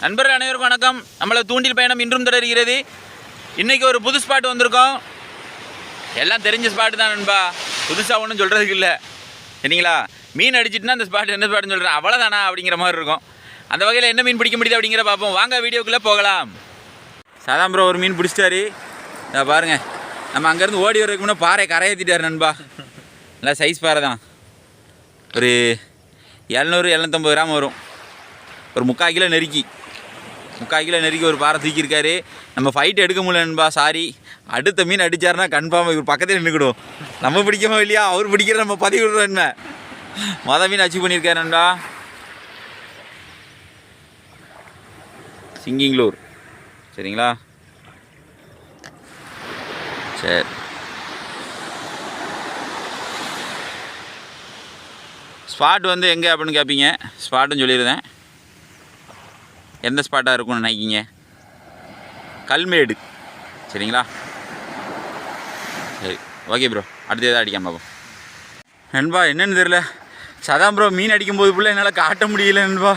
நண்பர்கள் அனைவருக்கும் வணக்கம். நம்மள தூண்டில் பயணம் இன்றும் தொடர்கிறது. இன்றைக்கி ஒரு புது ஸ்பாட் வந்திருக்கோம். எல்லாம் தெரிஞ்ச ஸ்பாட்டு தான் நண்பா, புதுசாக ஒன்றும் சொல்கிறதுக்கு இல்லை சரிங்களா. மீன் அடிச்சிட்டுனா அந்த ஸ்பாட் என்ன ஸ்பாட்டுன்னு சொல்கிறேன் அவ்வளோதானா அப்படிங்கிற மாதிரி இருக்கும். அந்த வகையில் என்ன மீன் பிடிக்க முடியுது அப்படிங்கிற பார்ப்போம். வாங்க வீடியோக்குள்ளே போகலாம். சாதாம் ப்ரோ ஒரு மீன் பிடிச்சிட்டாரு. இதை பாருங்கள், நம்ம அங்கேருந்து ஓடி வரதுக்கு முன்னே பாறை கரையேற்றிட்டார் நண்பா. நல்லா சைஸ் பாறை தான், ஒரு 700-750 கிராம் வரும். ஒரு 3/4 கிலோ நெருக்கி ஒரு பாறை தூக்கியிருக்காரு. நம்ம ஃபைட் எடுக்க முடியல நண்பா, சாரி. அடுத்த மீன் அடித்தாருன்னா கன்ஃபார்மாக இவர் பக்கத்தில் நின்றுக்கிடும். நம்ம பிடிக்கமா இல்லையா, அவர் பிடிக்கிற நம்ம பதிவு விடுறோம். என்ன மீன் அச்சீவ் பண்ணியிருக்காரு நண்பா. சிங்கிங்களூர் சரிங்களா. சரி, ஸ்பாட் வந்து எங்கே அப்படின்னு கேட்பீங்க. ஸ்பாட்டுன்னு சொல்லியிருந்தேன். எந்த ஸ்பாட்டாக இருக்கும்னு நினைக்கிங்க? கல்மேடு சரிங்களா. சரி ஓகே ப்ரோ, அடுத்து எதாவது அடிக்காம பார்ப்போம். நண்பா என்னென்னு தெரில, சதாம் ப்ரோ மீன் அடிக்கும்போது ஃபுல்லாக என்னால் காட்ட முடியல நண்பா.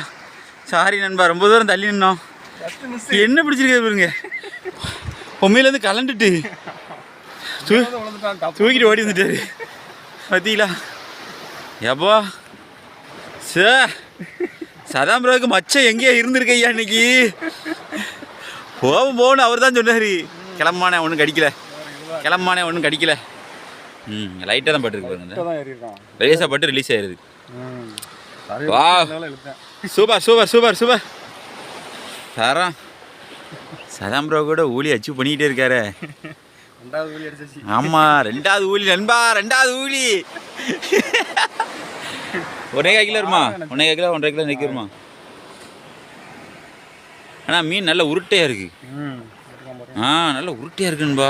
சாரி நண்பா, ரொம்ப தூரம் தள்ளி நின்னோம். என்ன பிடிச்சிருக்காரு பாருங்க, பொம்மையிலேருந்து கலண்டுட்டு தூக்கிட்டு ஓடி வந்துட்டாரு பார்த்தீங்களா. எப்போ சார் சதாம் ப்ரோவுக்கு மச்சம் எங்கேயோ இருந்திருக்கையா இன்னைக்கு. போகணும் அவர் தான் சொன்னார். கிளம்பானே ஒன்றும் கடிக்கல. லைட்டாக தான் பட்டுருக்கு பாருங்க, லேசாக பட்டு ரிலீஸ் ஆயிடுது. வா சூப்பர் தரோம். சதாம் ப்ரோ கூட ஊழி அச்சீவ் பண்ணிக்கிட்டே இருக்காரு. ஆமாம், 2வது ஊழி நண்பா, 2வது ஊழி. 1.25 கிலோ வருமா, 1.5 கிலோ நிற்கிறமா. ஆனால் மீன் நல்ல உருட்டையாக இருக்குது. நல்ல உருட்டையாக இருக்குன்பா.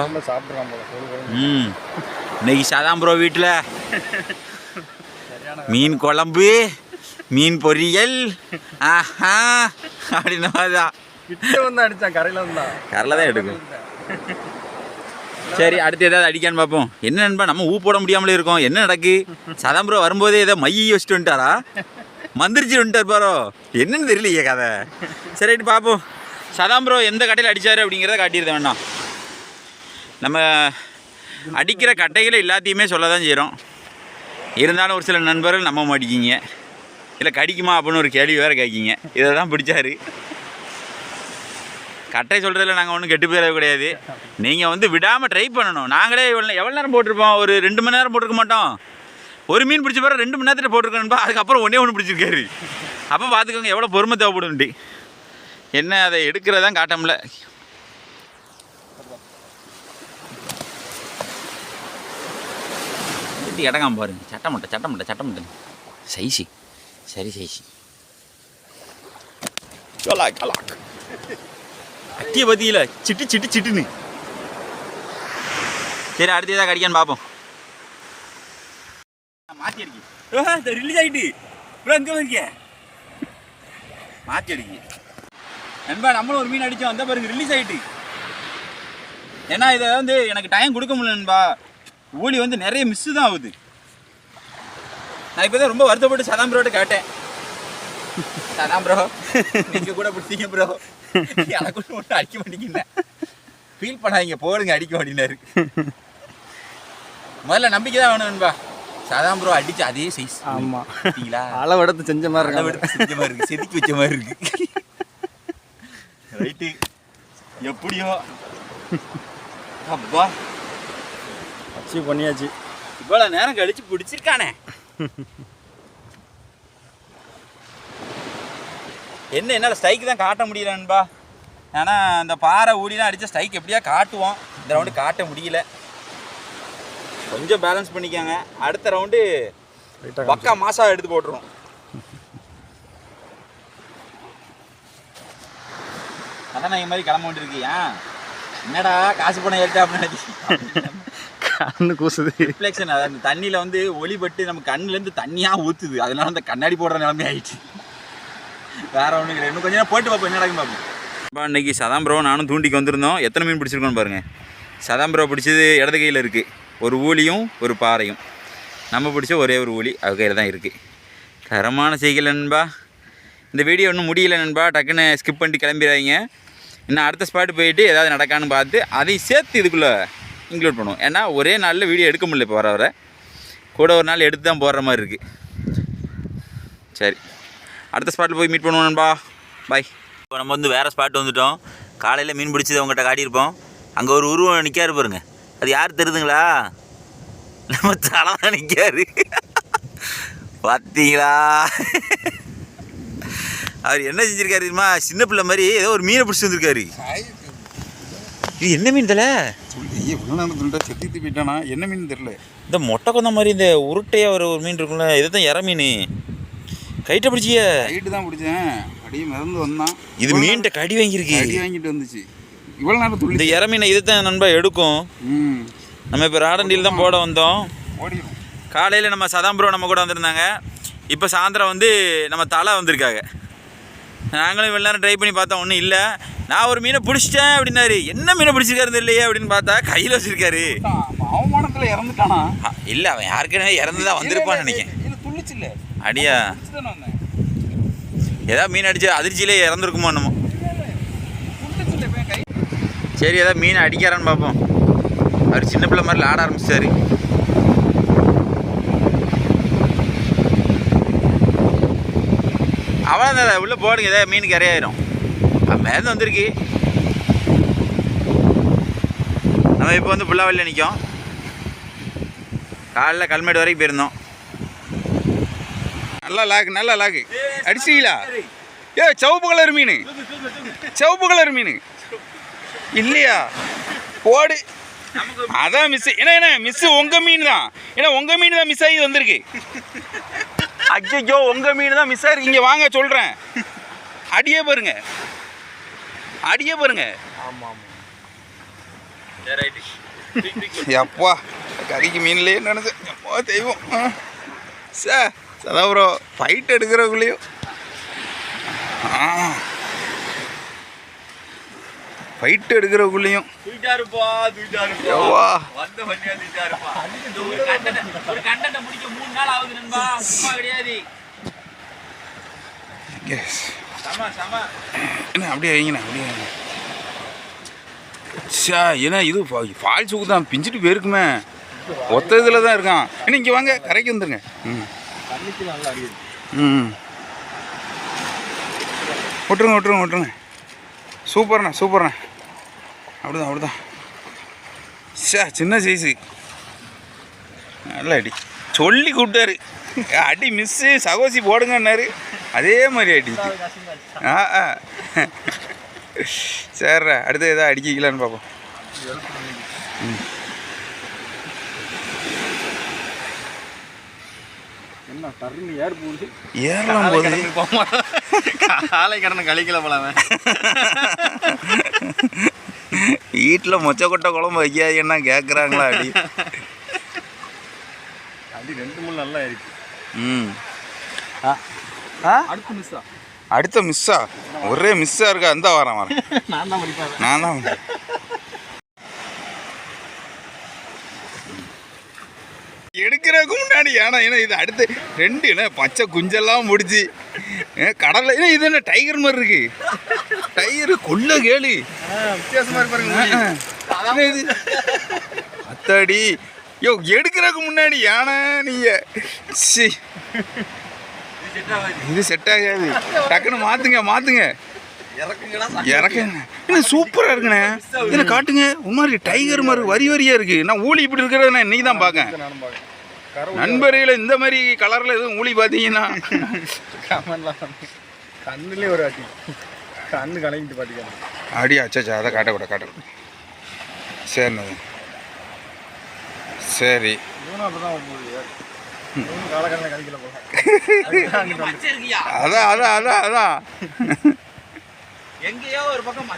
இன்னைக்கு சதாம் ப்ரோ வீட்டில் மீன் குழம்பு, மீன் பொரியல், ஆஹா அப்படின்ன மாதிரி தான் அடித்தான். கரையில் தான் எடுக்கும். சரி அடுத்து ஏதாவது அடிக்கான்னு பார்ப்போம். என்ன நண்பா, நம்ம போட முடியாமலே இருக்கோம். என்ன நடக்கு? சதாம் ப்ரோ வரும்போதே ஏதோ மையை வச்சுட்டு வந்துட்டாரா, மந்திரிச்சு வந்துட்டார் பாரோ, என்னன்னு தெரியலையே கதை. சரி ரைட்டு பார்ப்போம். சதாம் ப்ரோ எந்த கட்டையில் அடித்தார் அப்படிங்கிறத காட்டியிருந்தேன் வேண்டாம். நம்ம அடிக்கிற கட்டைகளை எல்லாத்தையுமே சொல்ல தான் செய்கிறோம். இருந்தாலும் ஒரு சில நண்பர்கள் நம்ப மாட்டேங்கிங்க, இல்லை கடிக்குமா அப்படின்னு ஒரு கேள்வி வேறு கேட்கிங்க. இதை தான் பிடிச்சாரு. கட்டை சொல்கிறதில்ல நாங்கள் ஒன்றும் கெட்டு போயிடவே கிடையாது. நீங்கள் வந்து விடாமல் ட்ரை பண்ணணும். நாங்களே எவ்வளோ நேரம் போட்டிருப்போம், ஒரு 2 மணி நேரம் போட்டிருக்க மாட்டோம். ஒரு மீன் பிடிச்ச பிறகு 2 மணி நேரத்தில் போட்டிருக்கணும்பா. அதுக்கப்புறம் ஒன்று பிடிச்சிருக்காரு. அப்போ பார்த்துக்கோங்க எவ்வளோ பொறுமை தேவைப்படும்டி. என்ன அதை எடுக்கிறதான் காட்டமில்ல. எப்படி இடங்காம பாருங்க, சட்டமட்டை சைசி. சரி சைசி அட்டிய பத்தியில சிட்டுன்னு. சரி அடுத்து ஏதாவது கடிக்கான்னு பார்ப்போம். மாற்றி அடிக்க ரிலீஸ் ஆகிட்டு எங்கே இருக்கீங்க, மாற்றி அடிக்க நண்பா. நம்மளும் ஒரு மீன் அடித்தோம், அந்த பாருங்க ரிலீஸ் ஆகிட்டு. ஏன்னா இதை வந்து எனக்கு டைம் கொடுக்க முடியல நண்பா. ஊழி வந்து நிறைய மிஸ்ஸு தான் ஆகுது. நான் இப்போ தான் ரொம்ப வருத்தப்பட்டு சதாம் ப்ரோட்ட கேட்டேன். சதாம் ப்ரோ நீங்கள் கூட பிடிச்சிங்க ப்ரோ, எனக்கு ஒன்றும் அடிக்க மாட்டேங்கிங்க, ஃபீல் பண்ணாதீங்க போடுங்க அடிக்க மாட்டேங்கிறாரு. முதல்ல நம்பிக்கை தான் வேணும் நண்பா. சதாம் ப்ரோ அடிச்சு அதே சைஸ். ஆமாம் பார்த்தீங்களா, அளவெடுத்து செஞ்ச மாதிரி இருக்கு, செதுக்கி வச்ச மாதிரி இருக்கு. ரைட்டு எப்படியோ அப்பா அச்சீவ் பண்ணியாச்சு. இவ்வளோ நேரம் கழிச்சு பிடிச்சிருக்கானே. என்ன என்னால் ஸ்ட்ரைக் தான் காட்ட முடியல நண்பா. ஏன்னா அந்த பாறை ஊடிலாம் அடித்த ஸ்ட்ரைக் எப்படியா காட்டுவோம், இந்த ரவுண்டு காட்ட முடியல. கொஞ்சம் பேலன்ஸ் பண்ணிக்காங்க. அடுத்த ரவுண்டு பக்கா மாசா எடுத்து போட்டுருவோம். அதான் நான் இந்த மாதிரி கிளம்ப வேண்டியிருக்கியா. என்னடா காசு பணம் ஏறிட்டா அப்படின்னு கண்ணு கூசுது. ரிஃப்ளெக்ஷன், அதாவது அந்த தண்ணியில் வந்து ஒளிபட்டு நம்ம கண்ணுலேருந்து தண்ணியாக ஊற்றுது. அதனால அந்த கண்ணாடி போடுற நிலைமை ஆகிடுச்சு. வேறு ஒன்றும் கிடையாது. இன்னும் கொஞ்சம் நேரம் போட்டு பார்ப்போம் என்ன நடக்கும் பார்ப்போம். இப்போ இன்றைக்கி சதாம் ப்ரோ நானும் தூண்டிக்கு வந்திருந்தோம். எத்தனை மீன் பிடிச்சிருக்கோன்னு பாருங்கள். சதாம் ப்ரோ பிடிச்சது இடது கையில் இருக்குது, ஒரு ஊழியும் ஒரு பாறையும். நம்ம பிடிச்ச ஒரே ஒரு ஊழி அது கையில் தான் இருக்குது. தரமான செய்கை நண்பா. இந்த வீடியோ இன்னும் முடியல நண்பா, டக்குன்னு ஸ்கிப் பண்ணிட்டு கிளம்பிடுறாங்க. இன்னும் அடுத்த ஸ்பாட்டு போயிட்டு ஏதாவது நடக்கான்னு பார்த்து அதையும் சேர்த்து இதுக்குள்ளே இன்க்ளூட் பண்ணுவோம். ஏன்னா ஒரே நாளில் வீடியோ எடுக்க முடியல. இப்போ வர கூட ஒரு நாள் எடுத்து தான் போடுற மாதிரி இருக்குது. சரி, அடுத்த ஸ்பாட்டில் போய் மீட் பண்ணுவோம் நண்பா. பாய். இப்போ நம்ம வந்து வேறு ஸ்பாட் வந்துவிட்டோம். காலையில் மீன் பிடிச்சது அவங்ககிட்ட காட்டியிருப்போம். அங்கே ஒரு உருவம் நிற்காரு பாருங்க, அது யார் தெரியுதுங்களா? நம்ம தலை தான் நிற்காரு. பார்த்தீங்களா? அவர் என்ன செஞ்சுருக்காரு தெரியுமா? சின்ன பிள்ளை மாதிரி ஏதோ ஒரு மீனை பிடிச்சி வந்திருக்காரு. இது என்ன மீன் தலை? செத்து போயிட்டானா? என்ன மீன் தெரியல. இந்த மொட்டை கொந்த மாதிரி இந்த உருட்டையாக ஒரு மீன் இருக்குல்ல, இதை தான் இற மீன். கைட்டை பிடிச்சிய? கைட்டு தான் பிடிச்சேன். அடியே மிதந்து வந்தான். இது மீன்கிட்ட கடி வாங்கியிருக்கு. கடி வாங்கிட்டு வந்துச்சு. இவ்வளோ நேரம் துள்ளி. இந்த இற மீனை இது தான் நண்பா எடுக்கும். நம்ம இப்போ ராடண்டியில் தான் போட வந்தோம். ஓடிடும். காலையில் நம்ம சதாம்பரம் நம்ம கூட வந்திருந்தாங்க. இப்போ சாயந்தரம் வந்து நம்ம தலை வந்திருக்காங்க. நாங்களும் இவ்வளோ நேரம் ட்ரை பண்ணி பார்த்தோம், ஒன்றும் இல்லை. நான் ஒரு மீனை பிடிச்சிட்டேன் அப்படின்னாரு. என்ன மீனை பிடிச்சிருக்காரு தெரியலையே அப்படின்னு பார்த்தா கையில் வச்சிருக்காரு. அவமானத்தில் இறந்துட்டானா? இல்லை, அவன் யாருக்குன்னு இறந்து தான் வந்திருப்பான்னு நினைக்கிறேன். துள்ளிச்சு இல்லை அடியா, ஏதாவது மீன் அடிச்சு அதிர்ச்சியிலே இறந்துருக்குமோ என்னமோ. சரி, ஏதாவது மீன் அடிக்கிறான்னு பார்ப்போம். அவர் சின்ன பிள்ளை மாதிரி ஆட ஆரம்பிச்சாரு. அவ்வளோதான், உள்ளே போடுங்க. ஏதாவது மீனுக்கு இறையாயிரும். மேலே வந்திருக்கு. நம்ம இப்போ வந்து புல்லாவல்லியில் நிற்கும். காலைல கல்மேடு வரைக்கும் போயிருந்தோம். நல்லா லாக்கு, நல்லா லாக்கு. அடிச்சிங்களா? சிவப்பு கலர் மீன், சிவப்பு கலர் மீன் இல்லையா? போடு. அதான் மிஸ். என்ன மிஸ் உங்கள் மீன் தான். ஏன்னா உங்கள் மீன் தான் மிஸ் ஆகி வந்திருக்கு. ஐயோ, உங்கள் மீன் தான் மிஸ் ஆகிருக்கு. இங்கே வாங்க சொல்கிறேன். அடியே பாருங்க, அடியே பாருங்க. அப்பா, கறிக்கு மீன்லேயே நினைச்சேன். அப்பா தெய்வம். சார் அதான் ப்ரோ, ஃபைட் எடுக்கிறவங்களையும் ஃபைட் எடுக்கிறவங்களையும் என்ன அப்படியே வைங்கண்ணா, அப்படியே வைங்க. சா, ஏன்னா இது ஃபால்ஸ் ஊக்கு தான் பிஞ்சிட்டு போயிருக்குமே. ஒத்த இதில் தான் இருக்கான். ஏன்னா இங்கே வாங்க, கரைக்கு வந்துருங்க. விட்டுருங்க விட்டுருங்க விட்டுருங்க. சூப்பர்ண்ணா சூப்பர்ண்ணா. அப்படிதான் அப்படிதான். சா, சின்ன சைஸு. நல்லா அடி சொல்லி கூப்பிட்டாரு. அடி மிஸ்ஸு சகோசி போடுங்கன்னாரு. அதே மாதிரி அடி. சரிடா, அடுத்து எதாவது அடிக்கலான்னு பார்ப்போம். என்ன டர்னு ஏர் போகுது. ஏறலாம் போகுது. காலை கடனை கழிக்கல போலாமே. வீட்டில் மொச்சக்கொட்டை குழம்பு வைக்காதீங்கன்னா கேட்குறாங்களா? அடி அடி 2-3 நல்லா இருக்கு. அடுத்த மிஸ்ஸா? அடுத்த மிஸ்ஸா? ஒரே மிஸ்ஸாக இருக்கா? அந்த வாரம் வரேன். நான் தான் எடுக்கிறதுக்கு முன்னாடி. ஏன்னா இது அடுத்து 2 என்ன பச்சை குஞ்செல்லாம் முடிச்சு கடலில். ஏன்னா இது என்ன டைகர் மாதிரி இருக்கு. டைகர் கொல்ல கேளு வித்தியாசமாக இருப்பாருங்க. இது அத்தாடி. யோ, எடுக்கிறதுக்கு முன்னாடி ஏன்னா நீங்கள் இது செட் ஆகாது. டக்குன்னு மாற்றுங்க. இறக்குங்க. என்ன சூப்பராக இருக்குண்ணே. என்ன காட்டுங்க. ஒரு மாதிரி டைகர் மாதிரி வரியாக இருக்குது. நான் ஊழி இப்படி இருக்கிறத நான் இன்றைக்கி தான் பார்க்கேன். நண்பர்களே, இந்த மாதிரி கலரில் எதுவும் ஊழி பார்த்தீங்கன்னா கண்ணுலேயே ஒரு அடி. கண்ணு கலங்கிட்டு பார்த்துக்கலாம். அடியா? அச்சா, அதை காட்டக்கூடாது. சரிண்ணா, சரி. அதான் எங்கேயோ ஒரு பக்கம்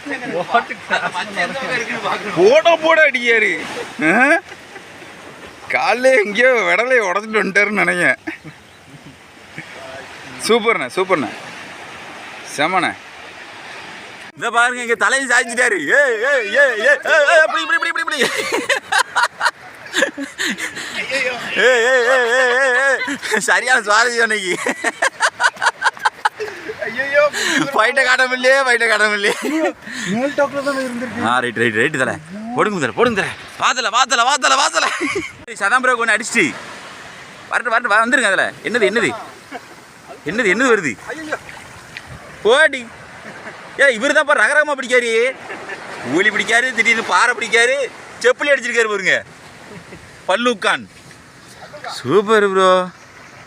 போட அடிக்காரு. காலைல எங்கேயோ விடலையை உடச்சிட்டு வந்துட்டாருன்னு நினைக்கிறேன். சூப்பர்ண்ணே. செமண்ணே. இந்த பாருங்க, இங்க தலையை சாய்ச்சிட்டாரு. சரியான சுவாரஸ்யம் இன்னைக்கு. ஃபைட்டை காட்ட முடியலையே ரைட்டு தலை போடுங்க தலை வாத்தலை சதாம் ப்ரோ ஒன்று அடிச்சிட்டு வரட்டு வந்துருங்க அதில் என்னது வருது போடி இவர் தான் ரகரகமாக பிடிக்காரு ஊலி பிடிக்காரு திடீர்னு பாறை பிடிக்காரு செப்பலி அடிச்சிருக்காரு பாருங்க பல்லுக்கான் சூப்பர் ப்ரோ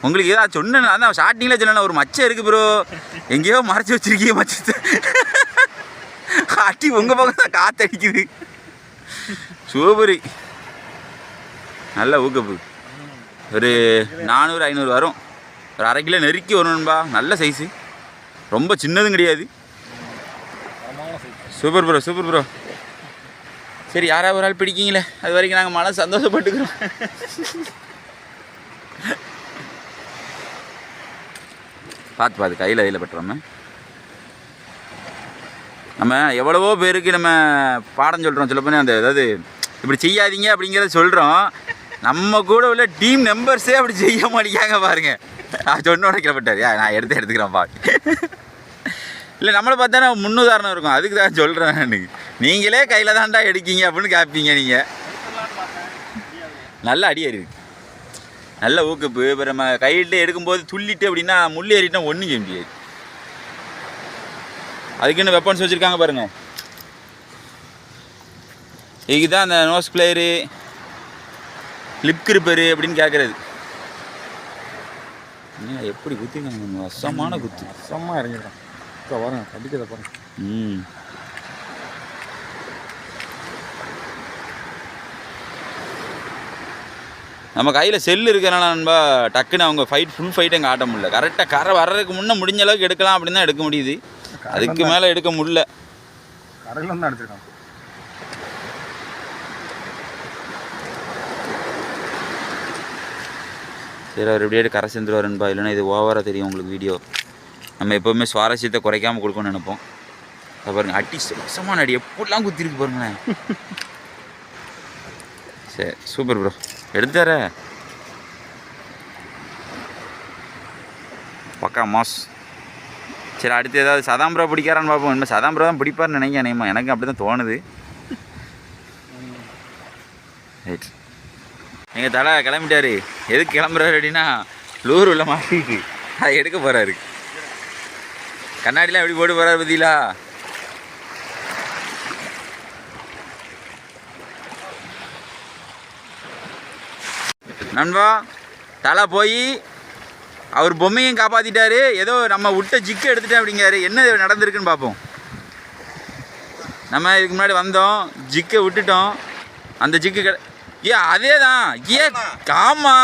உங்களுக்கு ஏதாவது சொன்னேன் அதான் ஸ்டார்டிங்கில் சொன்னேன் ஒரு மச்சம் இருக்குது ப்ரோ எங்கேயோ மறைச்சி வச்சிருக்கீங்க மச்சத்தை காட்டி உங்கள் பக்கம் தான் காற்று அடிக்குது சூப்பர் நல்ல ஊக்கப்பு ஒரு 400-500 வரும் ஒரு 1/2 கிலோ நெருக்கி வரணும்பா நல்ல சைஸு ரொம்ப சின்னதும் கிடையாது சூப்பர் ப்ரோ சரி யாராவது ஒரு ஆள் பிடிக்கிங்களே அது வரைக்கும் நாங்கள் மன சந்தோஷப்பட்டுக்கிறோம் பார்த்து கையில் பட்டுறோம் நம்ம எவ்வளவோ பேருக்கு நம்ம பாடம் சொல்கிறோம் சொல்ல போனால் அந்த அதாவது இப்படி செய்யாதீங்க அப்படிங்கிறத சொல்கிறோம் நம்ம கூட உள்ள டீம் மெம்பர்ஸே அப்படி செய்ய மாட்டேங்காங்க பாருங்க சொன்னோட கிளப்பட்டார் நான் எடுத்துக்கிறேன் இல்லை நம்மளை பார்த்தா முன்னுதாரணம் இருக்கும் அதுக்கு தான் சொல்கிறேன் நான் நீங்களே கையில் தான்டா எடுக்கீங்க அப்படின்னு கேட்பீங்க நீங்கள் நல்ல அடி அறிவு நல்ல ஊக்கப்பு இப்போ நம்ம கையிட்டு எடுக்கும்போது துள்ளிட்டு அப்படின்னா முள் ஏறிட்டா ஒன்றும் செய்ய முடியாது அதுக்குன்னு வெப்பன்ஸ் வச்சுருக்காங்க பாருங்கள் இதுக்கு தான் அந்த நோஸ் பிளேயரு லிப் கிரிப்பரு அப்படின்னு கேட்குறது எப்படி குத்திருக்காங்க வசமான குத்து வசமாக இறங்கிடுறோம் இப்போ வரேன் கண்டிக்கிறத பாருங்க நம்ம கையில் செல்லு இருக்கிறனால நண்பா டக்குன்னு அவங்க ஃபுல் ஃபைட் எங்கே ஆட்ட முடியல கரெக்டாக கரை வர்றதுக்கு முன்னே முடிஞ்ச அளவுக்கு எடுக்கலாம் அப்படின்னு தான் எடுக்க முடியுது அதுக்கு மேலே எடுக்க முடியல கரையில் தான் எடுத்துருக்கான் சரி அவர் எப்படியாவது கரை சேர்ந்துருவாருன்பா இல்லைன்னா இது ஓவராக தெரியும் உங்களுக்கு வீடியோ நம்ம எப்போவுமே சுவாரஸ்யத்தை குறைக்காமல் கொடுக்கணும்னு நினைப்போம் அதை பாருங்கள் அடி வசமான அடி எப்படிலாம் குத்திருக்கு பாருங்களேன் சரி சூப்பர் ப்ரோ எடுத்தார பக்கா மாஸ் சரி அடுத்து ஏதாவது சதாம் ப்ரோ பிடிக்காரான்னு பார்ப்போம் இனிமேல் சதாம் ப்ரோ தான் பிடிப்பார்னு நினைக்கிறேன் நேமா எனக்கு அப்படி தான் தோணுது ரைட் எங்கள் தலை கிளம்பிட்டாரு எதுக்கு கிளம்புறாரு அப்படின்னா லூர் உள்ள மாட்டிட்டு அதை எடுக்க போகிறாரு கண்ணாடிலாம் எப்படி போட்டு போகிறாரு பார்த்தீங்களா நண்பா தலை போய் அவர் பொம்மையும் காப்பாற்றிட்டாரு ஏதோ நம்ம விட்ட ஜிக்கு எடுத்துட்டேன் அப்படிங்காரு என்ன நடந்திருக்குன்னு பார்ப்போம் நம்ம இதுக்கு முன்னாடி வந்தோம் ஜிக்கை விட்டுட்டோம் அந்த ஜிக்கு அதே தான் ஆமா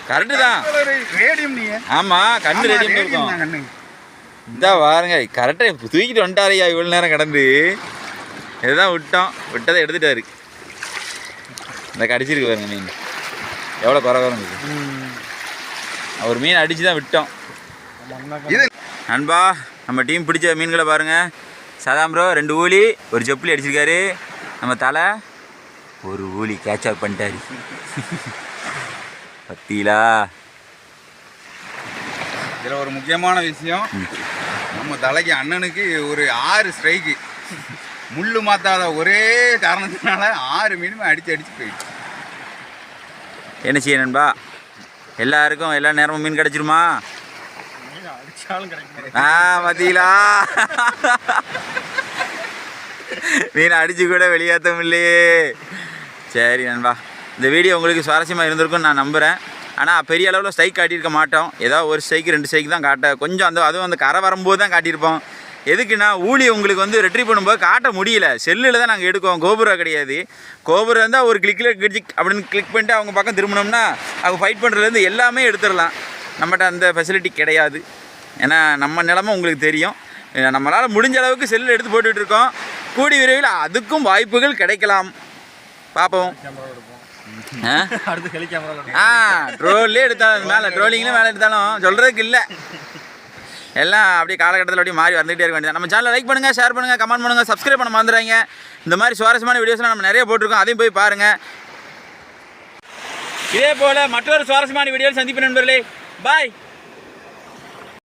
கரெக்டு தான் ஆமாம் கண்ணு ரேடியம் இருக்கும் இதான் பாருங்க கரெக்டாக தூக்கிட்டு வந்துட்டாரையா இவ்வளோ நேரம் கடந்து இதுதான் விட்டதை எடுத்துட்டாரு இந்த கடிச்சிருக்கு பாருங்க மீன் எவ்வளோ குறைவாக அவர் மீன் அடித்து தான் விட்டோம் நண்பா நம்ம டீம் பிடிச்ச மீன்களை பாருங்கள் சதாம் ப்ரோ 2 ஊலி ஒரு செப்பலி அடிச்சிருக்காரு நம்ம தலை ஒரு ஊலி கேட்ச் அப் பண்ணிட்டாரு பத்தீங்களா இதில் ஒரு முக்கியமான விஷயம் நம்ம தலைக்கு அண்ணனுக்கு ஒரு 6 ஸ்ட்ரைக்கு முள்ளு மாற்றாத ஒரே காரணத்தினால 6 மீனுமே அடித்து போயிடுச்சு என்ன செய்ய நண்பா எல்லாருக்கும் எல்லா நேரமும் மீன் கிடச்சிருமா பார்த்தீங்களா மீன் அடித்து கூட வெளியேற்ற இல்லையே சரி நண்பா இந்த வீடியோ உங்களுக்கு சுவாரஸ்யமாக இருந்திருக்குன்னு நான் நம்புகிறேன் ஆனால் பெரிய அளவில் ஸ்ட்ரைக் காட்டியிருக்க மாட்டோம் ஏதோ ஒரு ஸ்ட்ரைக்கு 2 ஸ்ட்ரைக் தான் காட்ட கொஞ்சம் அதுவும் அந்த கரை வரும்போது தான் காட்டியிருப்போம் எதுக்குன்னா ஊழி உங்களுக்கு வந்து ரெட்ரீவ் பண்ணும்போது காட்ட முடியல செல்லில் தான் நாங்கள் எடுக்குவோம் கோபுரா கிடையாது கோபுரா இருந்தால் ஒரு கிளிக்கில் அப்படின்னு கிளிக் பண்ணிட்டு அவங்க பக்கம் திரும்பினோம்னா அவங்க ஃபைட் பண்ணுறதுலேருந்து எல்லாமே எடுத்துடலாம் நம்மகிட்ட அந்த ஃபெசிலிட்டி கிடையாது ஏன்னா நம்ம நிலமை உங்களுக்கு தெரியும் நம்மளால் முடிஞ்ச அளவுக்கு செல்லில் எடுத்து போட்டுக்கிட்டு இருக்கோம் கூடி விரைவில் அதுக்கும் வாய்ப்புகள் கிடைக்கலாம் பார்ப்போம் ட்ரோல்லே எடுத்தாலும் மேலே ட்ரோலிங்லேயும் மேலே எடுத்தாலும் சொல்கிறதுக்கு இல்லை எல்லாம் அப்படியே காலகட்டத்தில் அப்படியே மாறி வந்துகிட்டே இருக்க வேண்டியது நம்ம சேனலை லைக் பண்ணுங்கள் ஷேர் பண்ணுங்கள் கமெண்ட் பண்ணுங்கள் சப்ஸ்கிரைப் பண்ண மறந்துடுறாங்க இந்த மாதிரி சுவாரஸ்யமான வீடியோஸ்லாம் நம்ம நிறைய போட்டிருக்கோம் அதையும் போய் பாருங்கள் இதே போல் மற்றொரு சுவாரஸ்யமான வீடியோவில் சந்திப்பு நண்பர்களே பாய்